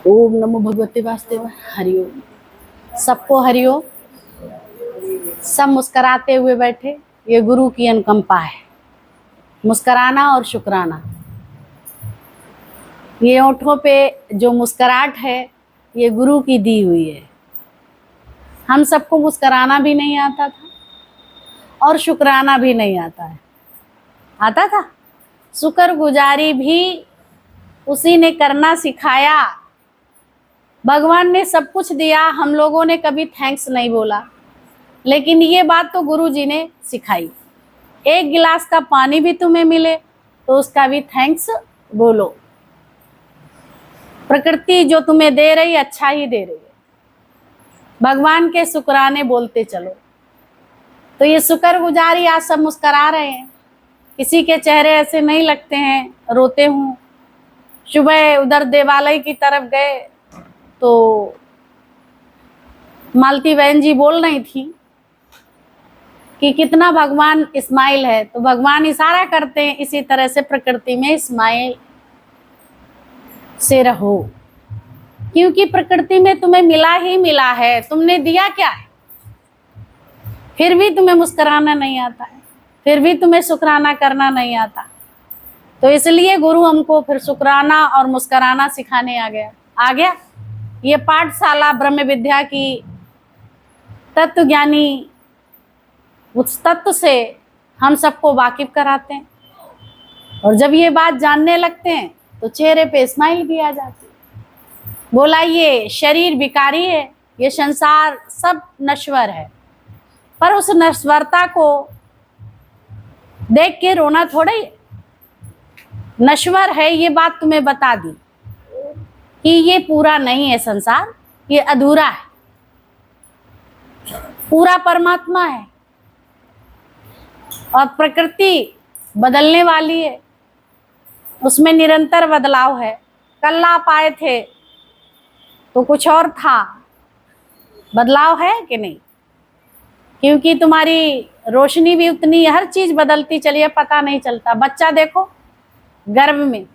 ओम नमो भगवते वासुदेवाय। हरिओम। सबको हरिओम। सब मुस्कुराते हुए बैठे, ये गुरु की अनुकंपा है। मुस्कुराना और शुक्राना, ये होठों पे जो मुस्कुराहट है ये गुरु की दी हुई है। हम सबको मुस्कुराना भी नहीं आता था और शुक्राना भी नहीं आता है। आता था? शुक्रगुजारी भी उसी ने करना सिखाया। भगवान ने सब कुछ दिया, हम लोगों ने कभी थैंक्स नहीं बोला, लेकिन ये बात तो गुरु जी ने सिखाई। एक गिलास का पानी भी तुम्हें मिले तो उसका भी थैंक्स बोलो। प्रकृति जो तुम्हें दे रही अच्छा ही दे रही है, भगवान के शुक्राने बोलते चलो। तो ये शुक्रगुजारी आज सब मुस्कुरा रहे हैं, किसी के चेहरे ऐसे नहीं लगते हैं रोते हूँ। सुबह उधर देवालय की तरफ गए तो मालती बहन जी बोल रही थी कि कितना भगवान स्माइल है, तो भगवान इशारा करते हैं इसी तरह से प्रकृति में स्माइल से रहो, क्योंकि प्रकृति में तुम्हें मिला ही मिला है। तुमने दिया क्या है? फिर भी तुम्हें मुस्कुराना नहीं आता है, फिर भी तुम्हें शुक्राना करना नहीं आता। तो इसलिए गुरु हमको फिर शुक्राना और मुस्कुराना सिखाने आ गया। ये पाठशाला ब्रह्म विद्या की तत्व ज्ञानी उस तत्व से हम सबको वाकिफ कराते हैं, और जब ये बात जानने लगते हैं तो चेहरे पे स्माइल भी आ जाती है। बोला ये शरीर विकारी है, ये संसार सब नश्वर है, पर उस नश्वरता को देख के रोना थोड़ा ही। नश्वर है ये बात तुम्हें बता दी कि ये पूरा नहीं है संसार, ये अधूरा है। पूरा परमात्मा है और प्रकृति बदलने वाली है, उसमें निरंतर बदलाव है। कल आप आए थे तो कुछ और था, बदलाव है कि नहीं? क्योंकि तुम्हारी रोशनी भी उतनी, हर चीज बदलती चली है, पता नहीं चलता। बच्चा देखो गर्भ में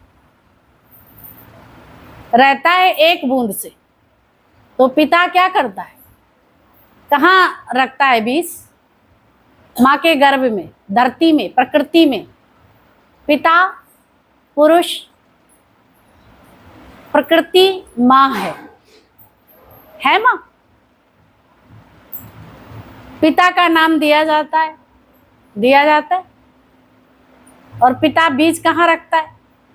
रहता है एक बूंद से, तो पिता क्या करता है? कहाँ रखता है बीज? माँ के गर्भ में, धरती में, प्रकृति में। पिता पुरुष, प्रकृति माँ है माँ। पिता का नाम दिया जाता है और पिता बीज कहाँ रखता है?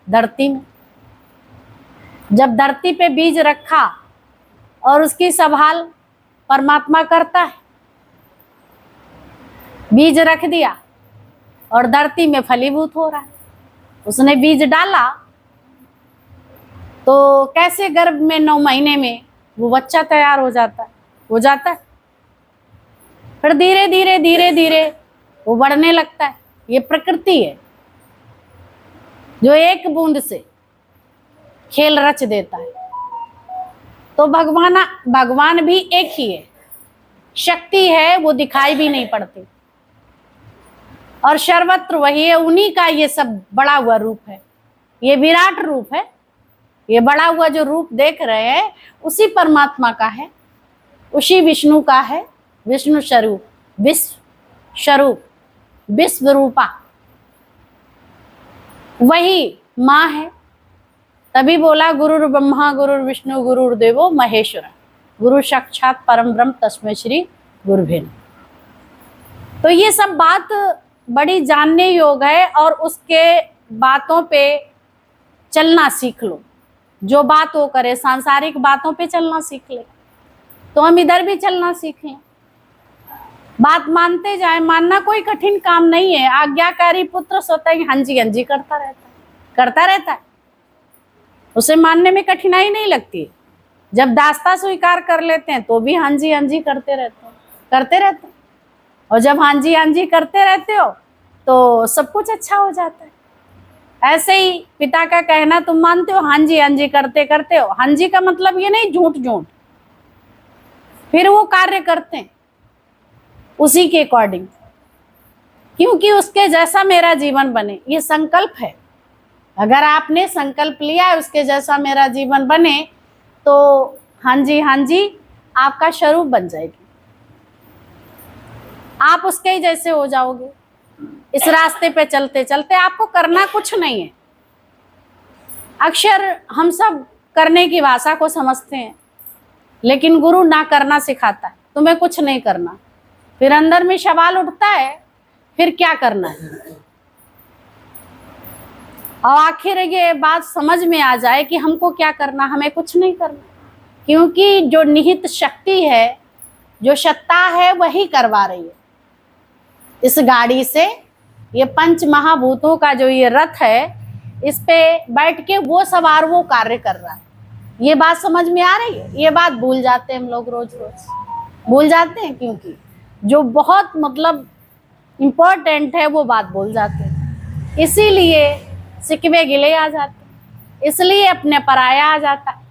धरती में। जब धरती पे बीज रखा और उसकी संभाल परमात्मा करता है, बीज रख दिया और धरती में फलीभूत हो रहा है। उसने बीज डाला तो कैसे गर्भ में 9 महीने में वो बच्चा तैयार हो जाता है। फिर धीरे धीरे वो बढ़ने लगता है। ये प्रकृति है जो एक बूंद से खेल रच देता है। तो भगवान भी एक ही है, शक्ति है, वो दिखाई भी नहीं पड़ती, और सर्वत्र वही है। उन्हीं का ये सब बड़ा हुआ रूप है, ये विराट रूप है। ये बड़ा हुआ जो रूप देख रहे हैं उसी परमात्मा का है, उसी विष्णु का है। विष्णु स्वरूप, विश्व स्वरूप, विश्व रूपा, वही माँ है। तभी बोला गुरुर् ब्रह्मा गुरुर् विष्णु गुरुर्देवो महेश्वर, गुरु साक्षात परम ब्रह्म तस्मै श्री गुरुभे नमः। तो ये सब बात बड़ी जानने योग्य है, और उसके बातों पे चलना सीख लो। जो बात वो करे, सांसारिक बातों पे चलना सीख ले तो हम इधर भी चलना सीख लें। बात मानते जाए, मानना कोई कठिन काम नहीं है। आज्ञाकारी पुत्र स्वतः ही हंजी करता रहता है, उसे मानने में कठिनाई नहीं लगती। जब दास्ता स्वीकार कर लेते हैं तो भी हंजी करते रहते हैं, और जब हंजी करते रहते हो तो सब कुछ अच्छा हो जाता है। ऐसे ही पिता का कहना तुम मानते हो, हंजी करते हो। हंजी का मतलब ये नहीं झूठ, फिर वो कार्य करते हैं उसी के अकॉर्डिंग, क्योंकि उसके जैसा मेरा जीवन बने, ये संकल्प है। अगर आपने संकल्प लिया है उसके जैसा मेरा जीवन बने, तो हाँ जी आपका स्वरूप बन जाएगी, आप उसके ही जैसे हो जाओगे। इस रास्ते पे चलते चलते आपको करना कुछ नहीं है। अक्षर हम सब करने की भाषा को समझते हैं, लेकिन गुरु ना करना सिखाता है, तुम्हें कुछ नहीं करना। फिर अंदर में सवाल उठता है, फिर क्या करना है? और आखिर ये बात समझ में आ जाए कि हमको क्या करना, हमें कुछ नहीं करना, क्योंकि जो निहित शक्ति है, जो सत्ता है, वही करवा रही है। इस गाड़ी से, ये पंच महाभूतों का जो ये रथ है, इस पे बैठ के वो सवार वो कार्य कर रहा है। ये बात समझ में आ रही है? ये बात भूल जाते हैं हम लोग, रोज रोज भूल जाते हैं, क्योंकि जो बहुत मतलब इम्पोर्टेंट है वो बात भूल जाते हैं। इसीलिए सिकवे गिले आ जाते हैं, इसलिए अपने पराया आ जाता है।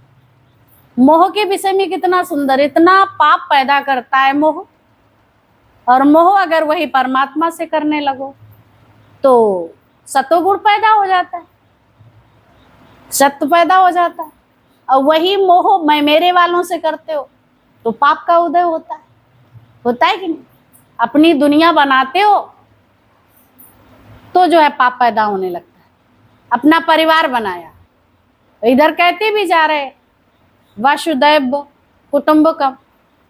मोह के विषय में कितना सुंदर, इतना पाप पैदा करता है मोह। और मोह अगर वही परमात्मा से करने लगो तो सतोगुण पैदा हो जाता है, सत्य पैदा हो जाता है। और वही मोह मैं मेरे वालों से करते हो तो पाप का उदय होता है कि नहीं? अपनी दुनिया बनाते हो तो जो है पाप पैदा होने लगता है। अपना परिवार बनाया, इधर कहते भी जा रहे वासुदैव कुटुंबकम,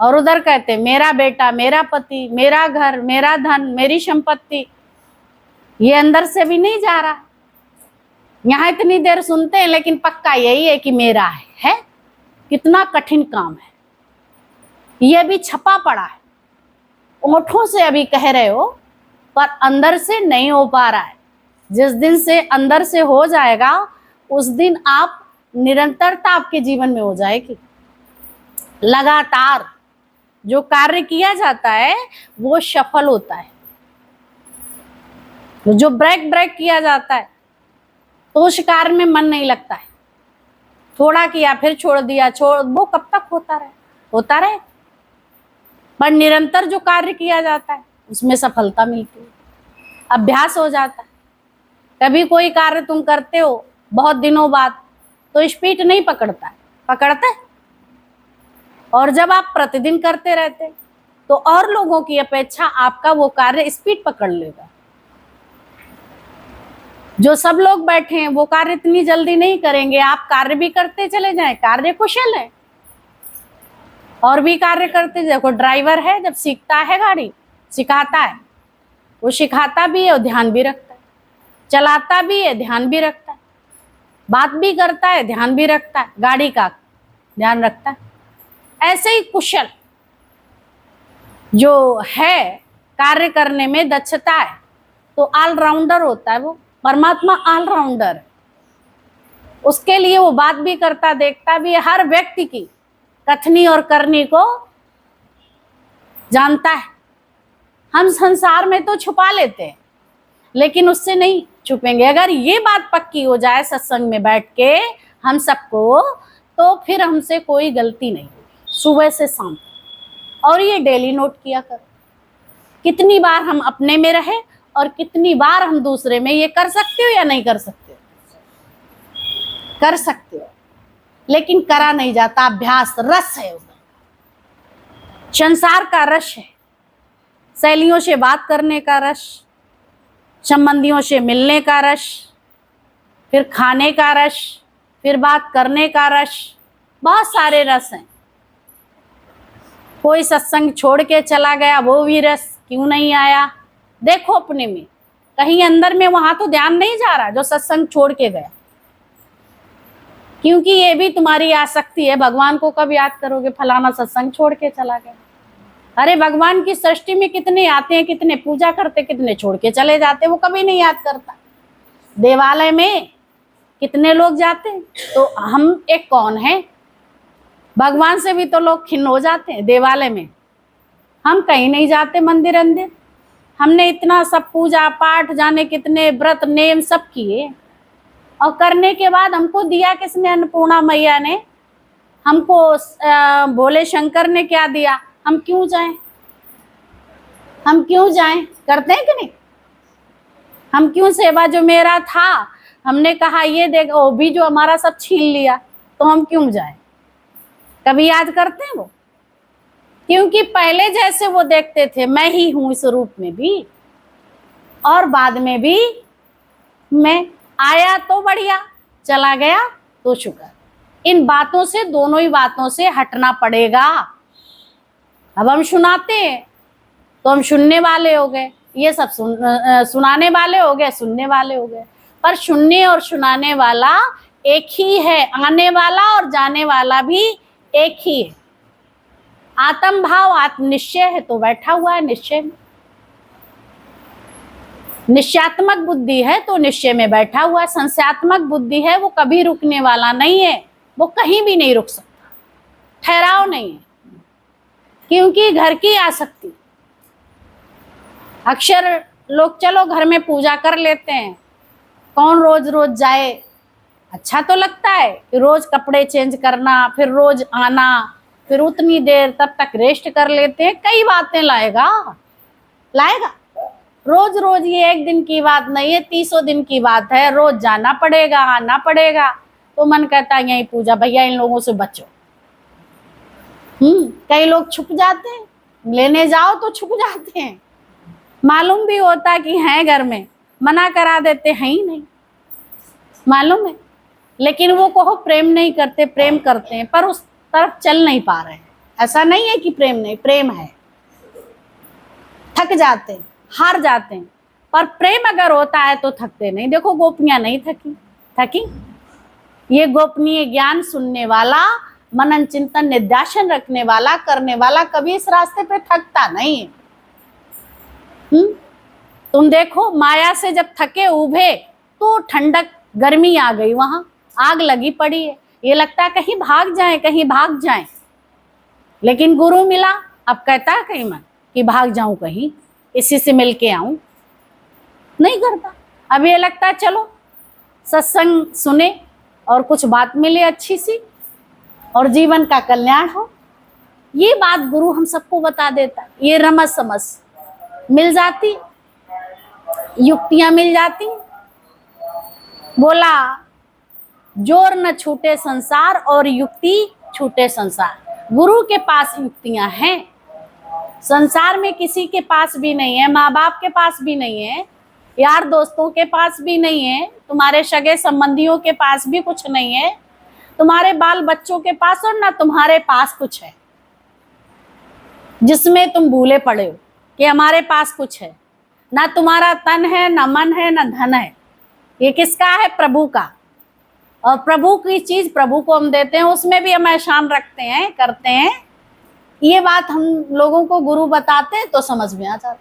और उधर कहते मेरा बेटा, मेरा पति, मेरा घर, मेरा धन, मेरी संपत्ति। ये अंदर से भी नहीं जा रहा। यहाँ इतनी देर सुनते हैं, लेकिन पक्का यही है कि मेरा है। कितना कठिन काम है, ये भी छपा पड़ा है, ओठों से अभी कह रहे हो पर अंदर से नहीं हो पा रहा है। जिस दिन से अंदर से हो जाएगा, उस दिन आप निरंतरता आपके जीवन में हो जाएगी। लगातार जो कार्य किया जाता है वो सफल होता है। जो ब्रेक किया जाता है तो उस कार्य में मन नहीं लगता है। थोड़ा किया फिर छोड़ दिया, वो कब तक होता रहे। पर निरंतर जो कार्य किया जाता है उसमें सफलता मिलती है, अभ्यास हो जाता है। कभी कोई कार्य तुम करते हो बहुत दिनों बाद तो स्पीड नहीं पकड़ता है, और जब आप प्रतिदिन करते रहते तो और लोगों की अपेक्षा आपका वो कार्य स्पीड पकड़ लेगा। जो सब लोग बैठे हैं वो कार्य इतनी जल्दी नहीं करेंगे। आप कार्य भी करते चले जाएं, कार्य कुशल है, और भी कार्य करते। देखो ड्राइवर है, जब सीखता है गाड़ी, सिखाता है, वो सिखाता भी है और ध्यान भी रखता है, चलाता भी है, ध्यान भी रखता है, बात भी करता है, ध्यान भी रखता है, गाड़ी का ध्यान रखता है। ऐसे ही कुशल जो है, कार्य करने में दक्षता है, तो ऑलराउंडर होता है वो। परमात्मा ऑलराउंडर, उसके लिए वो बात भी करता, देखता भी है, हर व्यक्ति की कथनी और करनी को जानता है। हम संसार में तो छुपा लेते हैं, लेकिन उससे नहीं छुपेंगे। अगर ये बात पक्की हो जाए सत्संग में बैठ के हम सबको, तो फिर हमसे कोई गलती नहीं होगी, सुबह से शाम। और ये डेली नोट किया करो, कितनी बार हम अपने में रहे और कितनी बार हम दूसरे में। ये कर सकते हो या नहीं कर सकते हो? कर सकते हो, लेकिन करा नहीं जाता। अभ्यास रस है, उधर संसार का रस है, सहेलियों से बात करने का रस, संबंधियों से मिलने का रस, फिर खाने का रस, फिर बात करने का रस, बहुत सारे रस हैं। कोई सत्संग छोड़ के चला गया, वो भी रस, क्यों नहीं आया? देखो अपने में, कहीं अंदर में वहां तो ध्यान नहीं जा रहा जो सत्संग छोड़ के गया, क्योंकि ये भी तुम्हारी आसक्ति है। भगवान को कब याद करोगे? फलाना सत्संग छोड़ के चला गया। अरे भगवान की सृष्टि में कितने आते हैं, कितने पूजा करते, कितने छोड़ के चले जाते, वो कभी नहीं याद करता। देवालय में कितने लोग जाते हैं, तो हम एक कौन है? भगवान से भी तो लोग खिन्न हो जाते हैं। देवालय में हम कहीं नहीं जाते, मंदिर अंदर हमने इतना सब पूजा पाठ, जाने कितने व्रत नेम सब किए, और करने के बाद हमको दिया किसने? अन्नपूर्णा मैया ने हमको, भोले शंकर ने क्या दिया? हम क्यों जाएं? हम क्यों जाएं? करते हैं कि नहीं? हम क्यों सेवा? जो मेरा था हमने कहा ये देख, वो भी जो हमारा सब छीन लिया, तो हम क्यों जाए? कभी याद करते हैं वो? क्योंकि पहले जैसे वो देखते थे, मैं ही हूं इस रूप में भी, और बाद में भी मैं, आया तो बढ़िया, चला गया तो शुक्र। इन बातों से, दोनों ही बातों से हटना पड़ेगा। अब हम सुनाते हैं तो हम सुनने वाले हो गए, ये सब सुनाने वाले हो गए, सुनने वाले हो गए, पर सुनने और सुनाने वाला एक ही है, आने वाला और जाने वाला भी एक ही है। आत्म भाव आत्मनिश्चय है तो बैठा हुआ है निश्चय में, निश्चयात्मक बुद्धि है तो निश्चय में बैठा हुआ है। संशयात्मक बुद्धि है, वो कभी रुकने वाला नहीं है, वो कहीं भी नहीं रुक सकता, ठहराव नहीं है, क्योंकि घर की आसक्ति। अक्सर लोग चलो घर में पूजा कर लेते हैं, कौन रोज रोज जाए? अच्छा तो लगता है कि रोज कपड़े चेंज करना, फिर रोज आना, फिर उतनी देर, तब तक रेस्ट कर लेते हैं। कई बातें लाएगा, रोज रोज ये एक दिन की बात नहीं है, 30 दिन की बात है। रोज जाना पड़ेगा, आना पड़ेगा, तो मन कहता है यही पूजा, भैया इन लोगों से बचो। कई लोग छुप जाते हैं, लेने जाओ तो छुप जाते हैं, मालूम भी होता कि हैं घर में, मना करा देते हैं ही नहीं, मालूम है, लेकिन वो कहो प्रेम नहीं करते, प्रेम करते हैं, पर उस तरफ चल नहीं पा रहे हैं। ऐसा नहीं है कि प्रेम नहीं, प्रेम है, थक जाते हैं, हार जाते हैं, पर प्रेम अगर होता है तो थकते नहीं। देखो गोपियां नहीं थकी। ये गोपनीय ज्ञान सुनने वाला, मनन चिंतन निध्यासन रखने वाला, करने वाला कभी इस रास्ते पे थकता नहीं है। तुम देखो, माया से जब थके उभे तो ठंडक, गर्मी आ गई, वहां आग लगी पड़ी है, ये लगता है कहीं भाग जाएं, लेकिन गुरु मिला, अब कहता है कहीं मन कि भाग जाऊं, कहीं इसी से मिलके आऊं, नहीं करता। अब ये लगता है चलो सत्संग सुने और कुछ बात मिले अच्छी सी और जीवन का कल्याण हो। ये बात गुरु हम सबको बता देता, ये रमस समस मिल जाती, युक्तियां मिल जाती। बोला जोर न छूटे संसार और युक्ति छूटे संसार। गुरु के पास युक्तियां हैं, संसार में किसी के पास भी नहीं है, माँ बाप के पास भी नहीं है, यार दोस्तों के पास भी नहीं है, तुम्हारे सगे संबंधियों के पास भी कुछ नहीं है, तुम्हारे बाल बच्चों के पास, और ना तुम्हारे पास कुछ है जिसमें तुम भूले पड़े हो कि हमारे पास कुछ है। ना तुम्हारा तन है, ना मन है, ना धन है, ये किसका है? प्रभु का। और प्रभु की चीज प्रभु को हम देते हैं, उसमें भी हम एहसान रखते हैं, करते हैं। ये बात हम लोगों को गुरु बताते हैं तो समझ में आ जाता।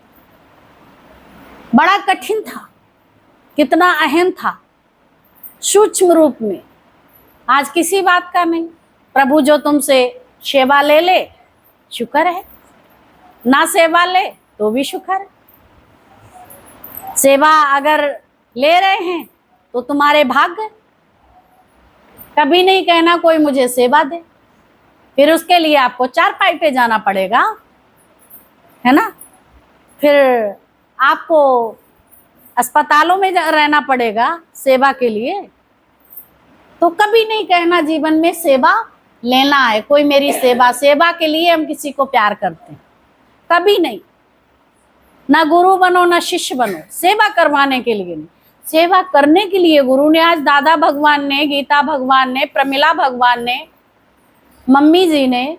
बड़ा कठिन था, कितना अहम था, सूक्ष्म रूप में। आज किसी बात का नहीं, प्रभु जो तुमसे सेवा ले ले शुक्र है, ना सेवा ले तो भी शुक्र है। सेवा अगर ले रहे हैं तो तुम्हारे भाग्य। कभी नहीं कहना कोई मुझे सेवा दे, फिर उसके लिए आपको 4 पाई पे जाना पड़ेगा, है ना, फिर आपको अस्पतालों में रहना पड़ेगा सेवा के लिए। तो कभी नहीं कहना जीवन में सेवा लेना है, कोई मेरी सेवा के लिए हम किसी को प्यार करते हैं, कभी नहीं। ना गुरु बनो ना शिष्य बनो, सेवा करवाने के लिए नहीं, सेवा करने के लिए गुरु ने। आज दादा भगवान ने, गीता भगवान ने, प्रमिला भगवान ने, मम्मी जी ने,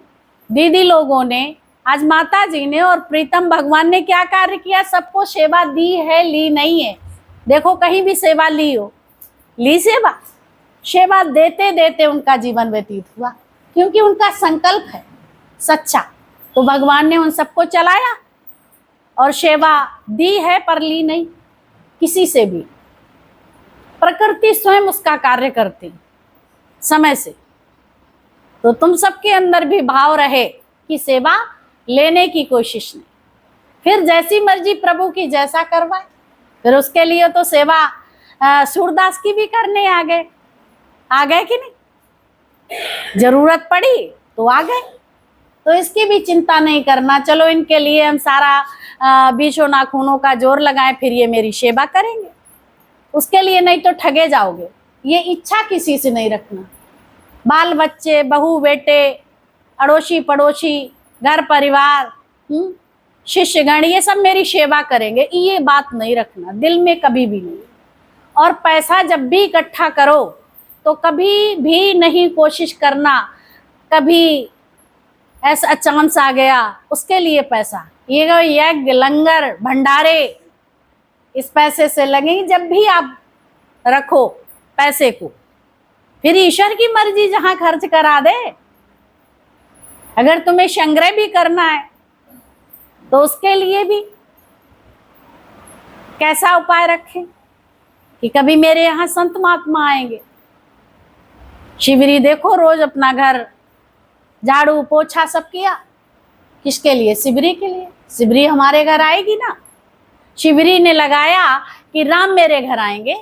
दीदी लोगों ने, आज माता जी ने और प्रीतम भगवान ने क्या कार्य किया? सबको सेवा दी है, ली नहीं है। देखो कहीं भी सेवा ली हो, ली सेवा देते देते उनका जीवन व्यतीत हुआ, क्योंकि उनका संकल्प है सच्चा। तो भगवान ने उन सबको चलाया और सेवा दी है, पर ली नहीं किसी से भी। प्रकृति स्वयं उसका कार्य करती समय से। तो तुम सबके अंदर भी भाव रहे कि सेवा लेने की कोशिश नहीं, फिर जैसी मर्जी प्रभु की जैसा करवाए। फिर उसके लिए तो सेवा सूरदास की भी करने आ गए कि नहीं? जरूरत पड़ी तो आ गए, तो इसकी भी चिंता नहीं करना, चलो इनके लिए हम सारा बीचों नाखूनों का जोर लगाएं, फिर ये मेरी सेवा करेंगे। उसके लिए नहीं तो ठगे जाओगे। ये इच्छा किसी से नहीं रखना। बाल बच्चे, बहू बेटे, अड़ोसी पड़ोसी, घर परिवार, शिष्यगण, ये सब मेरी सेवा करेंगे, ये बात नहीं रखना दिल में कभी भी नहीं। और पैसा जब भी इकट्ठा करो तो कभी भी नहीं कोशिश करना कभी ऐसा चांस आ गया उसके लिए पैसा, ये यज्ञ लंगर भंडारे इस पैसे से लगेंगे। जब भी आप रखो पैसे को, फिर ईश्वर की मर्जी जहां खर्च करा दे। अगर तुम्हें संग्रह भी करना है तो उसके लिए भी कैसा उपाय रखें कि कभी मेरे यहाँ संत महात्मा आएंगे। शिवरी देखो रोज अपना घर झाड़ू पोछा सब किया, किसके लिए? शिवरी के लिए। शिवरी हमारे घर आएगी ना। शिवरी ने लगाया कि राम मेरे घर आएंगे,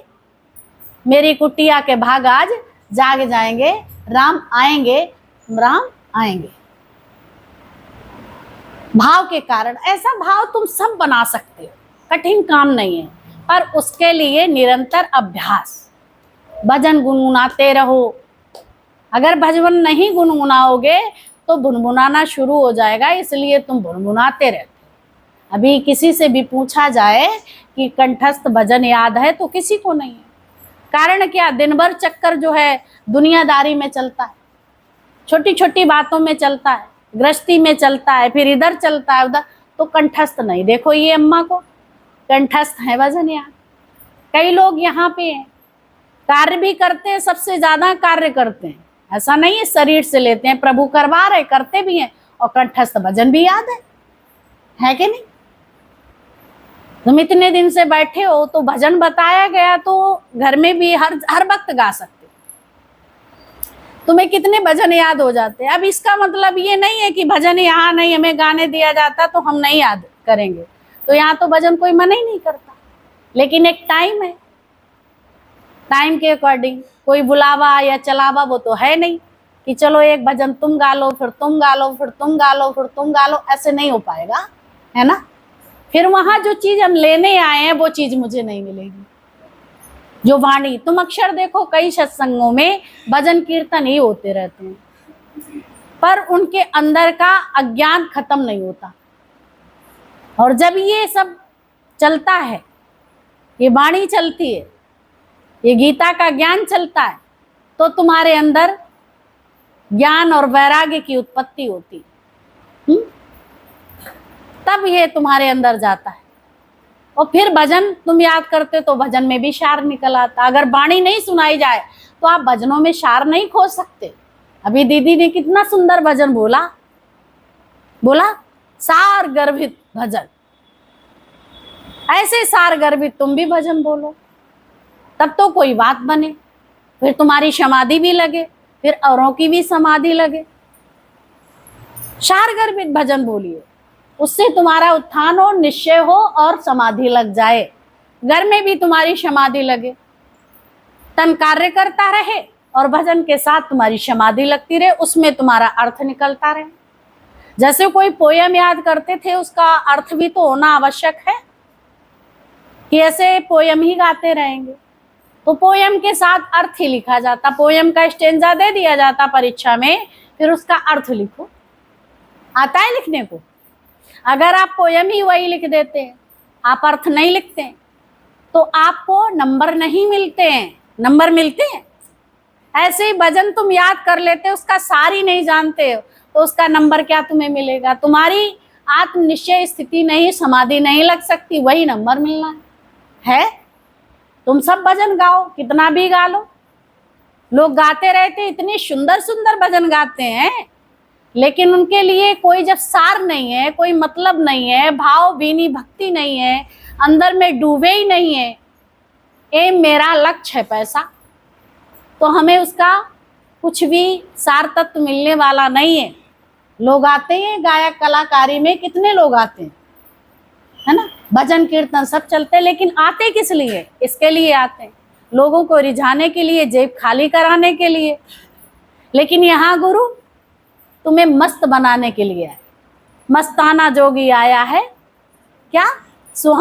मेरी कुटिया के भाग आज जाग जाएंगे, राम आएंगे, राम आएंगे। भाव के कारण, ऐसा भाव तुम सब बना सकते हो, कठिन काम नहीं है, पर उसके लिए निरंतर अभ्यास, भजन गुनगुनाते रहो। अगर भजन नहीं गुनगुनाओगे तो गुनगुनाना शुरू हो जाएगा, इसलिए तुम गुनगुनाते रहते। अभी किसी से भी पूछा जाए कि कंठस्थ भजन याद है तो किसी को नहीं है। कारण क्या? दिन भर चक्कर जो है दुनियादारी में चलता है, छोटी छोटी बातों में चलता है, गृहस्थी में चलता है, फिर इधर चलता है उधर, तो कंठस्थ नहीं। देखो ये अम्मा को कंठस्थ है भजन याद। कई लोग यहाँ पे हैं, कार्य भी करते हैं, सबसे ज्यादा कार्य करते हैं, ऐसा नहीं है शरीर से लेते हैं, प्रभु करवा रहे, करते भी हैं, और कंठस्थ भजन भी याद है कि नहीं? तुम इतने दिन से बैठे हो तो भजन बताया गया तो घर में भी हर वक्त गा सकते। तुम्हें कितने भजन याद हो जाते हैं। अब इसका मतलब ये नहीं है कि भजन यहाँ नहीं हमें गाने दिया जाता तो हम नहीं याद करेंगे, तो यहाँ तो भजन कोई मना ही नहीं करता, लेकिन एक टाइम है, टाइम के अकॉर्डिंग कोई बुलावा या चलावा वो तो है नहीं कि चलो एक भजन तुम गा लो, फिर तुम गा लो, फिर तुम गा लो, फिर तुम गा लो, ऐसे नहीं हो पाएगा, है ना? फिर वहां जो चीज हम लेने आए हैं वो चीज मुझे नहीं मिलेगी। जो वाणी, तुम अक्षर देखो कई सत्संगों में भजन कीर्तन ही होते रहते हैं, पर उनके अंदर का अज्ञान खत्म नहीं होता। और जब ये सब चलता है, ये वाणी चलती है, ये गीता का ज्ञान चलता है, तो तुम्हारे अंदर ज्ञान और वैराग्य की उत्पत्ति होती, तब ये तुम्हारे अंदर जाता है। और फिर भजन तुम याद करते तो भजन में भी सार निकल आता। अगर वाणी नहीं सुनाई जाए तो आप भजनों में सार नहीं खोज सकते। अभी दीदी ने कितना सुंदर भजन बोला सार गर्भित भजन। ऐसे सार गर्भित तुम भी भजन बोलो, तब तो कोई बात बने, फिर तुम्हारी समाधि भी लगे, फिर औरों की भी समाधि लगे। सार गर्भित भजन बोलिए, उससे तुम्हारा उत्थान हो, निश्चय हो और समाधि लग जाए, घर में भी तुम्हारी समाधि लगे, तन कार्य करता रहे और भजन के साथ तुम्हारी समाधि लगती रहे, उसमें तुम्हारा अर्थ निकलता रहे। जैसे कोई पोयम याद करते थे, उसका अर्थ भी तो होना आवश्यक है कि ऐसे पोयम ही गाते रहेंगे तो पोयम के साथ अर्थ ही लिखा जाता। पोयम का स्टेंजा दे दिया जाता परीक्षा में, फिर उसका अर्थ लिखो। आता है लिखने को? अगर आप पोयम ही वही लिख देते हैं, आप अर्थ नहीं लिखते हैं, तो आपको नंबर नहीं मिलते हैं। नंबर मिलते हैं? ऐसे ही भजन तुम याद कर लेते, उसका सार ही नहीं जानते हो, तो उसका नंबर क्या तुम्हें मिलेगा? तुम्हारी आत्मनिश्चय स्थिति नहीं, समाधि नहीं लग सकती, वही नंबर मिलना है। तुम सब भजन गाओ, कितना भी गा लो, लोग गाते रहते, इतनी सुंदर सुंदर भजन गाते हैं, लेकिन उनके लिए कोई जब सार नहीं है, कोई मतलब नहीं है, भाव बीनी भक्ति नहीं है, अंदर में डूबे ही नहीं है, एम मेरा लक्ष्य है पैसा, तो हमें उसका कुछ भी सार तत्व मिलने वाला नहीं है। लोग आते हैं गायक कलाकारी में, कितने लोग आते हैं, है ना, भजन कीर्तन सब चलते हैं, लेकिन आते किस लिए? इसके लिए आते हैं, लोगों को रिझाने के लिए, जेब खाली कराने के लिए। लेकिन यहाँ गुरु तुम्हें मस्त बनाने के लिए है। मस्ताना जोगी आया है, क्या सुहा